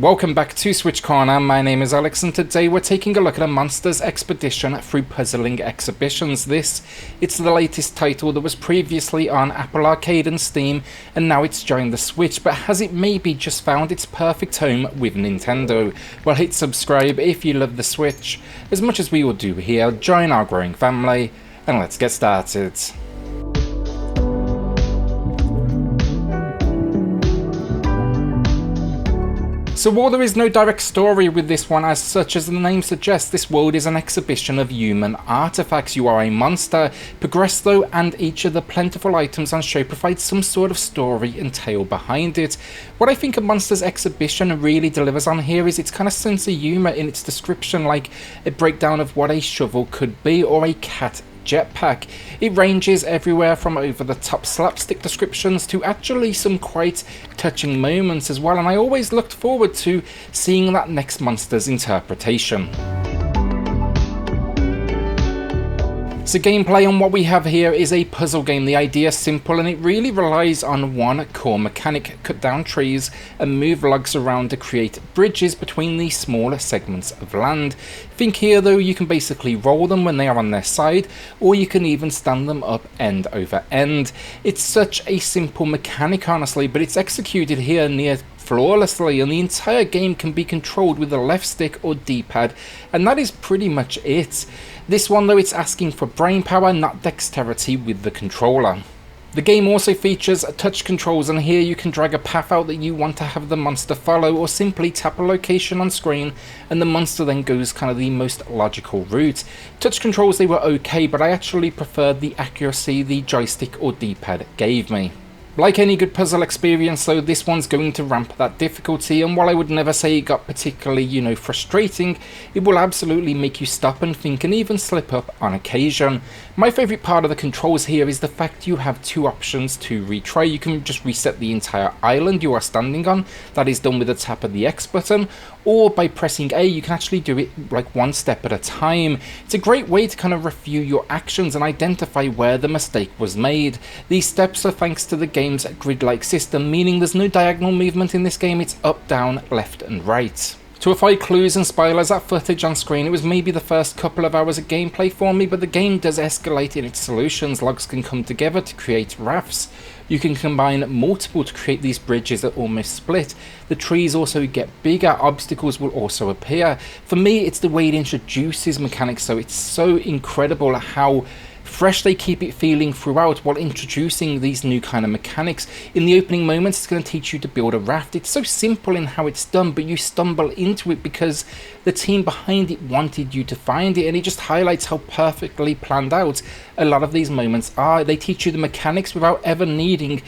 Welcome back to SwitchCorner. My name is Alex and today we're taking a look at a monsters expedition through puzzling exhibitions. It's the latest title that was previously on Apple Arcade and Steam, and now it's joined the Switch, but has it maybe just found its perfect home with Nintendo? Well, hit subscribe if you love the Switch as much as we all do here, join our growing family, and let's get started. So while there is no direct story with this one as such as the name suggests, this world is an exhibition of human artifacts. You are a monster. Progress though, and each of the plentiful items on show provides some sort of story and tale behind it. What I think a monsters exhibition really delivers on here is its kind of sense of humour in its description, like a breakdown of what a shovel could be or a cat jetpack. It ranges everywhere from over the top slapstick descriptions to actually some quite touching moments as well, and I always looked forward to seeing that next monster's interpretation. So gameplay on what we have here is a puzzle game. The idea is simple and it really relies on one core mechanic: cut down trees and move logs around to create bridges between these smaller segments of land. Think here though, you can basically roll them when they are on their side, or you can even stand them up end over end. It's such a simple mechanic honestly, but it's executed here near flawlessly, and the entire game can be controlled with the left stick or D-pad, and that is pretty much it. This one though, it's asking for brain power, not dexterity with the controller. The game also features touch controls, and here you can drag a path out that you want to have the monster follow, or simply tap a location on screen and the monster then goes kind of the most logical route. Touch controls, they were okay, but I actually preferred the accuracy the joystick or D-pad gave me. Like any good puzzle experience though, this one's going to ramp that difficulty, and while I would never say it got particularly, frustrating, it will absolutely make you stop and think and even slip up on occasion. My favourite part of the controls here is the fact you have two options to retry. You can just reset the entire island you are standing on, that is done with a tap of the X button, or by pressing A you can actually do it like one step at a time. It's a great way to kind of review your actions and identify where the mistake was made. These steps are thanks to the game's grid-like system, meaning there's no diagonal movement in this game, it's up, down, left and right. To avoid clues and spoilers, that footage on screen, it was maybe the first couple of hours of gameplay for me, but the game does escalate in its solutions. Logs can come together to create rafts. You can combine multiple to create these bridges that almost split. The trees also get bigger, obstacles will also appear. For me, it's the way it introduces mechanics, so it's so incredible how fresh they keep it feeling throughout while introducing these new kind of mechanics. In the opening moments, it's going to teach you to build a raft. It's so simple in how it's done, but you stumble into it because the team behind it wanted you to find it, and it just highlights how perfectly planned out a lot of these moments are. They teach you the mechanics without ever needing,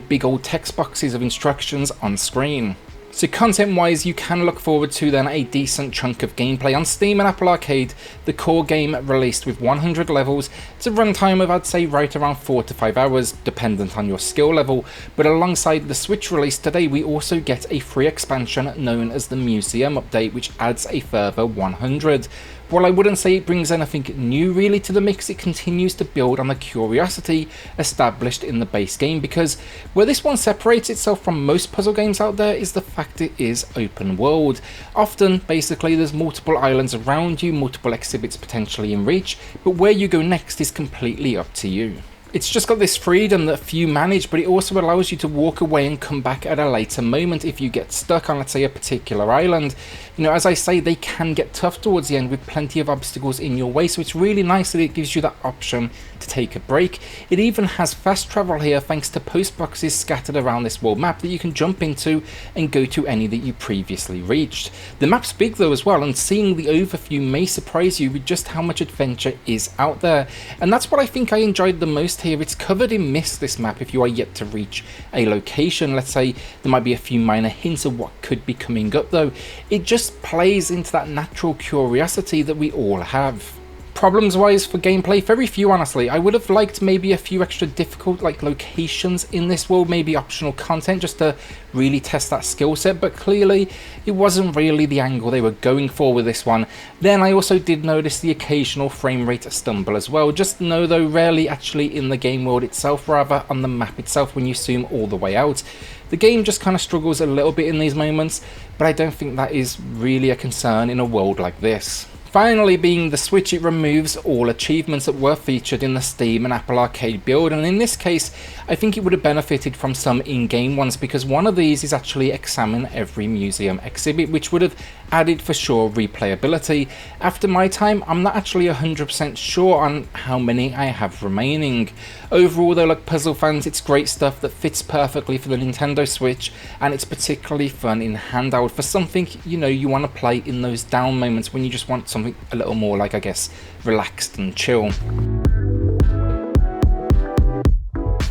big old text boxes of instructions on screen. So content wise, you can look forward to then a decent chunk of gameplay. On Steam and Apple Arcade, the core game released with 100 levels. It's a runtime of I'd say right around 4 to 5 hours dependent on your skill level, but alongside the Switch release today we also get a free expansion known as the Museum Update, which adds a further 100. While I wouldn't say it brings anything new really to the mix, it continues to build on the curiosity established in the base game, because where this one separates itself from most puzzle games out there is the fact it is open world. Often, basically, there's multiple islands around you, multiple exhibits potentially in reach, but where you go next is completely up to you. It's just got this freedom that few manage, but it also allows you to walk away and come back at a later moment if you get stuck on, let's say, a particular island. As I say, they can get tough towards the end with plenty of obstacles in your way, so it's really nice that it gives you that option to take a break. It even has fast travel here thanks to post boxes scattered around this world map that you can jump into and go to any that you previously reached. The map's big though as well, and seeing the overview may surprise you with just how much adventure is out there, and that's what I think I enjoyed the most here. It's covered in mist, this map, if you are yet to reach a location. Let's say there might be a few minor hints of what could be coming up though. It just plays into that natural curiosity that we all have. Problems wise for gameplay, very few honestly. I would have liked maybe a few extra difficult like locations in this world, maybe optional content just to really test that skill set, but clearly it wasn't really the angle they were going for with this one. Then I also did notice the occasional frame rate stumble as well, just know though rarely actually in the game world itself, rather on the map itself when you zoom all the way out. The game just kind of struggles a little bit in these moments, but I don't think that is really a concern in a world like this. Finally, being the Switch, it removes all achievements that were featured in the Steam and Apple Arcade build, and in this case I think it would have benefited from some in-game ones, because one of these is actually examine every museum exhibit, which would have added for sure replayability. After my time, I'm not actually 100% sure on how many I have remaining. Overall though, like puzzle fans, it's great stuff that fits perfectly for the Nintendo Switch, and it's particularly fun in handheld for something, you know, you want to play in those down moments when you just want something a little more like, I guess, relaxed and chill.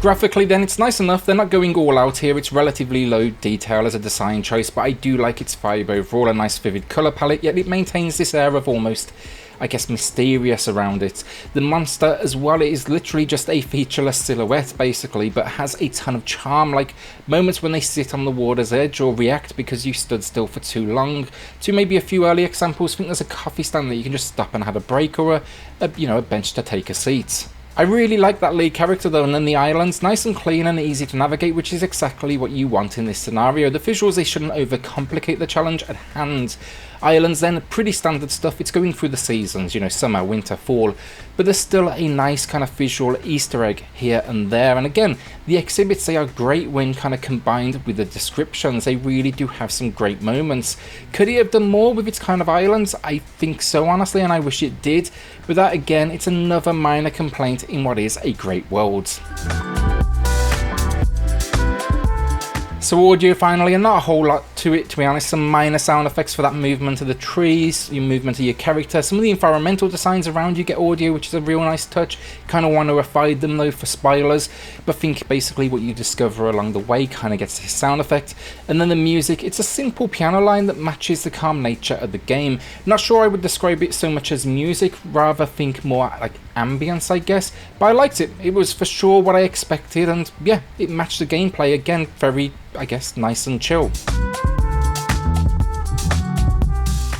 Graphically then, it's nice enough. They're not going all out here, it's relatively low detail as a design choice, but I do like its vibe overall, a nice vivid colour palette, yet it maintains this air of almost, I guess, mysterious around it. The monster as well, it is literally just a featureless silhouette basically, but has a ton of charm, like moments when they sit on the water's edge or react because you stood still for too long. To maybe a few early examples, I think there's a coffee stand that you can just stop and have a break, or a bench to take a seat. I really like that lead character though, and then the islands, nice and clean and easy to navigate, which is exactly what you want in this scenario. The visuals, they shouldn't overcomplicate the challenge at hand. Islands then, pretty standard stuff, it's going through the seasons, you know, summer, winter, fall, but there's still a nice kind of visual Easter egg here and there, and again, the exhibits, they are great when kind of combined with the descriptions. They really do have some great moments. Could it have done more with its kind of islands? I think so honestly, and I wish it did, but that again, it's another minor complaint in what is a great world. So audio finally, and not a whole lot to it to be honest. Some minor sound effects for that movement of the trees, your movement of your character. Some of the environmental designs around you get audio, which is a real nice touch. Kind of want to refine them though for spoilers, but think basically what you discover along the way kind of gets this sound effect. And then the music, it's a simple piano line that matches the calm nature of the game. Not sure I would describe it so much as music, rather think more like ambience I guess, but I liked it. It was for sure what I expected, and yeah, it matched the gameplay again, very, I guess, nice and chill.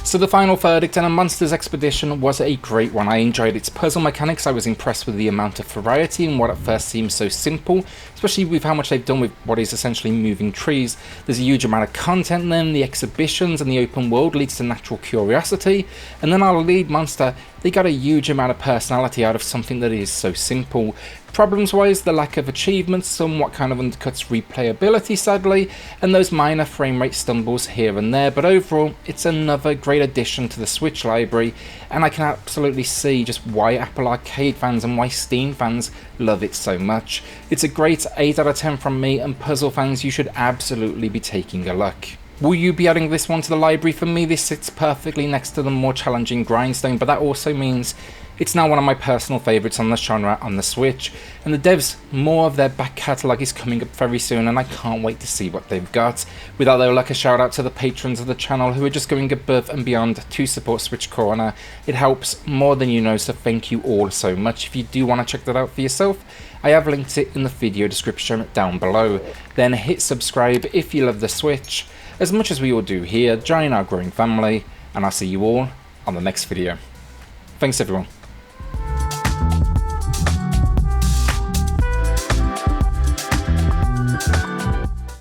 So the final verdict, and a Monsters Expedition was a great one. I enjoyed its puzzle mechanics, I was impressed with the amount of variety and what at first seemed so simple, especially with how much they've done with what is essentially moving trees. There's a huge amount of content then, the exhibitions and the open world leads to natural curiosity, and then our lead monster, they got a huge amount of personality out of something that is so simple. Problems wise, the lack of achievements somewhat kind of undercuts replayability sadly, and those minor frame rate stumbles here and there, but overall it's another great addition to the Switch library, and I can absolutely see just why Apple Arcade fans and why Steam fans love it so much. It's a great 8 out of 10 from me, and puzzle fans, you should absolutely be taking a look. Will you be adding this one to the library? For me, this sits perfectly next to the more challenging Grindstone, but that also means it's now one of my personal favourites on the genre on the Switch, and the devs, more of their back catalogue is coming up very soon, and I can't wait to see what they've got. With that though, like a shout out to the patrons of the channel who are just going above and beyond to support SwitchCorner. It helps more than you know, so thank you all so much. If you do want to check that out for yourself, I have linked it in the video description down below. Then hit subscribe if you love the Switch, as much as we all do here. Join our growing family, and I'll see you all on the next video. Thanks everyone.